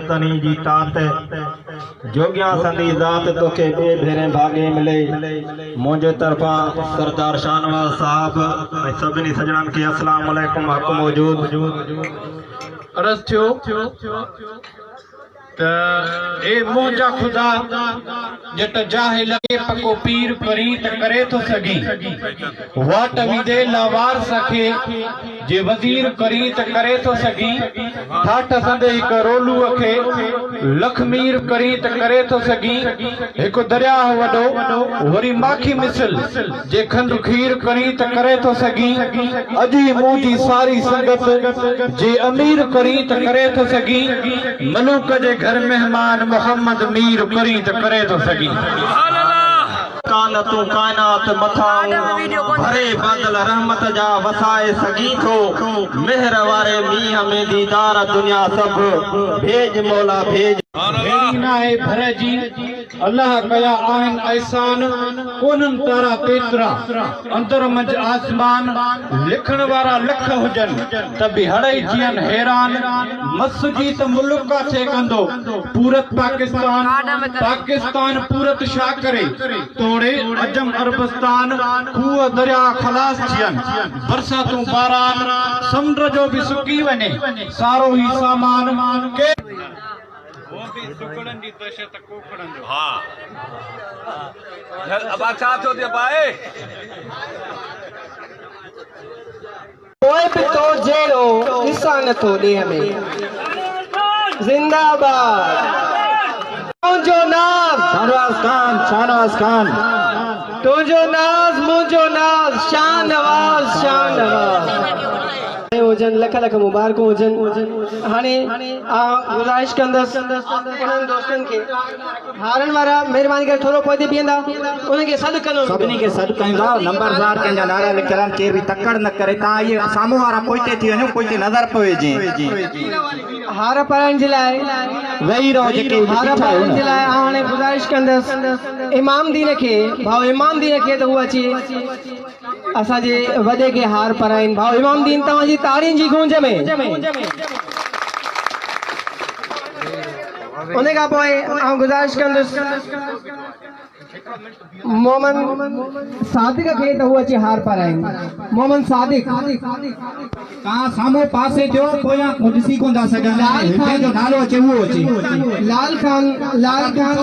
तनी जी तात जोगिया संदी जात तोखे बे भेरे भागे मिले मुझे तरफा सरदार शाहनवाज साहब सभिनी सजणन के अस्सलाम वालेकुम हक मौजूद अर्ज थियो ए मुंहिंजा खुदा जट जाहे लगे पको पीर परीत करे तो सगी वाट विदे लावार सखे जे वजीर करीत करे तो सगी ठाठ संदे एक रोलू अखे लखमीर करीत करे तो सगी एक दरिया वडो वरी माखी मिसल जे खंड खीर करीत करे तो सगी अजी मुंहिंजी सारी संगत जे अमीर करीत करे तो सगी मलूक जे घर मेहमान मोहम्मद मीर करीत करे तो सगी कानतू कायनात मथाऊं भरे बादल रहमत जा वसाए सगी थो मेहर वारे मीह में दीदार दुनिया सब भेज मौला भेज है भरे जी अल्लाह कया आहिन ऐसान कोनन तारा पेतरा अंदर मंज आसमान लिखण वारा लख हुजन तभी हड़ई जियन हैरान मस्जिद मुल्क का थे कंदो पूरत पाकिस्तान पूरत शा करे तोड़े अजम अरबस्तान खूह दरिया खलास जियन बरसातू बारान समुंड जो भी सुकी वने सारो ही सामान के वो भी सुकड़न दी दहशत कोकड़न जो हां अब अच्छा तो दे पाए कोई भी तो जेरो किसान तो दे हमें जिंदाबाद मुझो नाज शाहनवाज खान तुझो नाज मुझो नाज शाहनवाज हुजन लख लख मुबारक हुजन हाने गुजारिश कंदस उन्हनि दोस्तन के हारन वारा मेहरबानी करे थोरो पौधे पींदा उन्हनि के सद कनो सभिनी के सद कंदा नंबरदार कंजा नारा लिखलन केर भी तकड़ न करे ता ये सामू वारा पोइते थी वने पोइते नजर पवे जी हार पारण जे लाए वही रहो जेके हार पारण जे लाए हाने गुजारिश कंदस इमाम दीन के भाव इमाम दीन के तो हुआ ची असा जे वडे के हार पाराइन भाव इमाम दीन तवा जी ताड़ियुनि जी गूंज में उन खां पोइ आउं गुज़ारिश कंदुसि मोहम्मद सादिक के तो हुआ अची हार पाराइन मोहम्मद सादिक कहां सामो पासे थियो कोया ॾिसी कोन था सघन हिते जो नालो अचे वो अचे लाल खान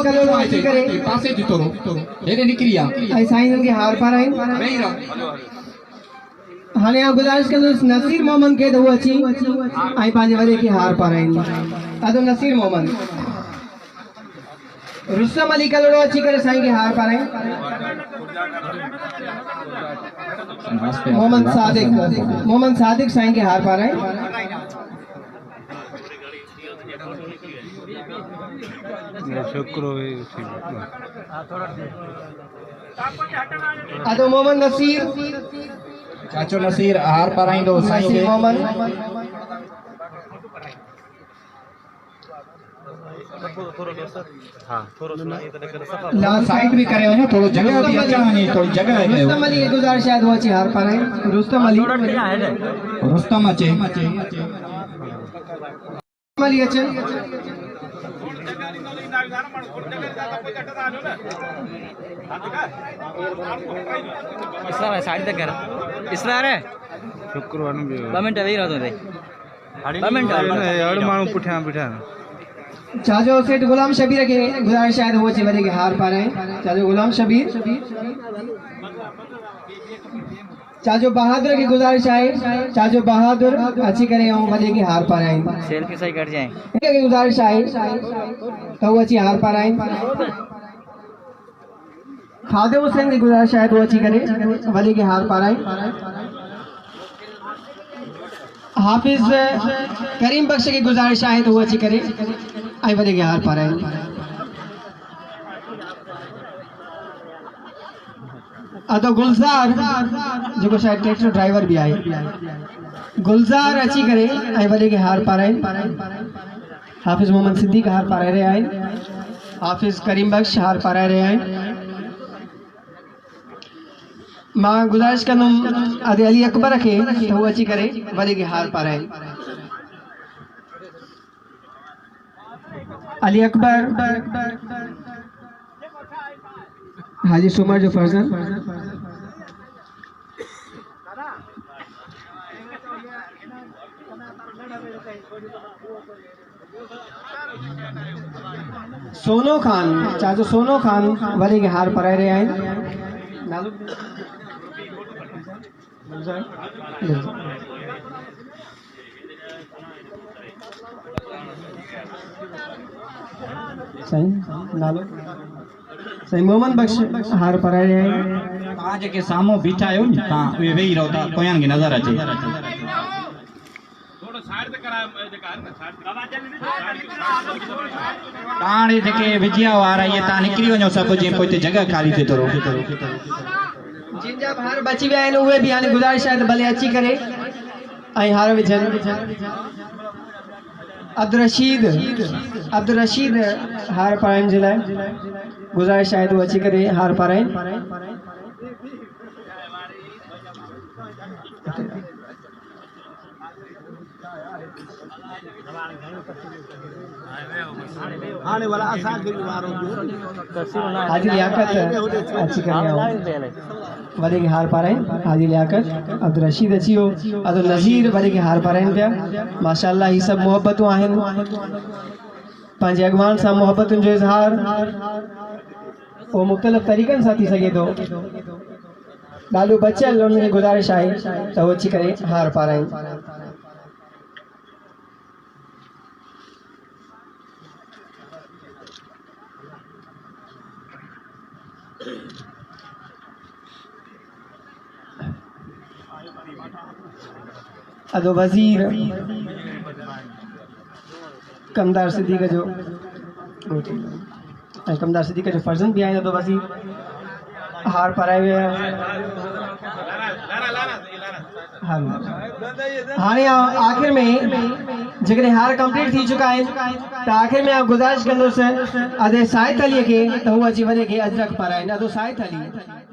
कलो अची करे पासे जी तोरो हेरे निकरी आ ऐं साईं के हार पाराइन हाने आप गुजारिश कंदुसि नसीर मोहम्मद के तो हुआ अची ऐं पंहिंजे वॾे खे हार पाराइन अदो नसीर मोहम्मद रुस्तम अली कलोड़ो अची करे साईं के हार पाराइन मोहम्मद सादिक साईं के हार पाराइन अदो मोहम्मद नसीर चाचो नसीर हार पाराइंदो साईं के मोहम्मद साइड भी करे वने थोड़ो जगह भी अचा वने थोड़ी जगह है रुस्तम अली के गुजारिश शायद वो अची हार पाराइन रुस्तम अली अचे अली अचे इसरा साड़ी तक कर इसरा रे शुक्रवार नु 2 मिनट वेई रहतो दे 2 मिनट हड़ मानु पुठा चाचो सेठ गुलाम शबीर के गुजारिश शायद वो अची वडे के हार पाराइन चाचो गुलाम शबीर चाचो बहादुर की गुजारिश है चाचो बहादुर अच्छी करे वडे के हार पाराइन सेल्फी सही कर जाए की गुजारिश है तो वो अच्छी हार पाराइन खादे हुसैन की गुजारिश है वो अच्छी करे वडे के हार पाराइन हाफिज करीम बख्श की गुजारिश है तो वो अच्छी करे आई वडे के हार पाराइन अदो गुलजार जो शायद ट्रैक्टर ड्राइवर भी आए गुलजार अची करे आई वडे के हार पाराइन हाफिज मोहम्मद सिद्दीक हार पाराए रहे आए हाफिज करीम बख्श हार पाराए रहे आए मां गुजारिश कंदुमि अदे अली अकबर के तो वो अची करे वडे के हार पाराए अली अकबर हाजी सुमर जो फर्जन सोनो खान चाचो सोनो खान वाले के हार पर रहे हैं सही नालो सही मोहम्मद बख्श हार पर रहे हैं तव्हां जेके साम्हूं बीठा आहियो न तव्हां उहे वेही रहो था कोयनि खे नज़र अचे हाणे जेके विजिया वारा इहे तव्हां निकिरी वञो सभु जीअं पोइ हिते जॻह ख़ाली थिए थो जिन जा हार बची विया आहिनि उहे बि हाणे गुज़ारिश आहे त भले अची करे ऐं हार विझनि अब्दुल रशीद हार पाराइण जे लाइ गुज़ारिश आहे तूं अची करे हार पाराइनि हाजी लियाकत अची करे वॾे खे हार पाराइनि हाजी लियाकत अब्दुल रशीद अची वियो अब्दुल नज़ीर वॾे खे हार पाराइनि पिया माशाअल्लाह ही सभु मोहबतूं आहिनि पंहिंजे अॻवान सां मोहबतुनि जो इज़हार उहो मुख़्तलिफ़ तरीक़नि सां थी सघे थो ॾाढो बचियल उनखे गुज़ारिश आहे त उहो अची करे हार पाराइनि अदो वज़ीर कमदार सिद्दीक़ जो कमदार सिद्दीक़ जो फर्जंद भी आहिनि अदो वज़ीर हार पाराए विया हाणे आख़िर में जेकॾहिं हार कंप्लीट थी चुका आहिनि त आख़िर में गुज़ारिश कंदुसि अदे साइद अलीअ खे त हू अची वञे खे अजरक पाराइनि अदो साइद अली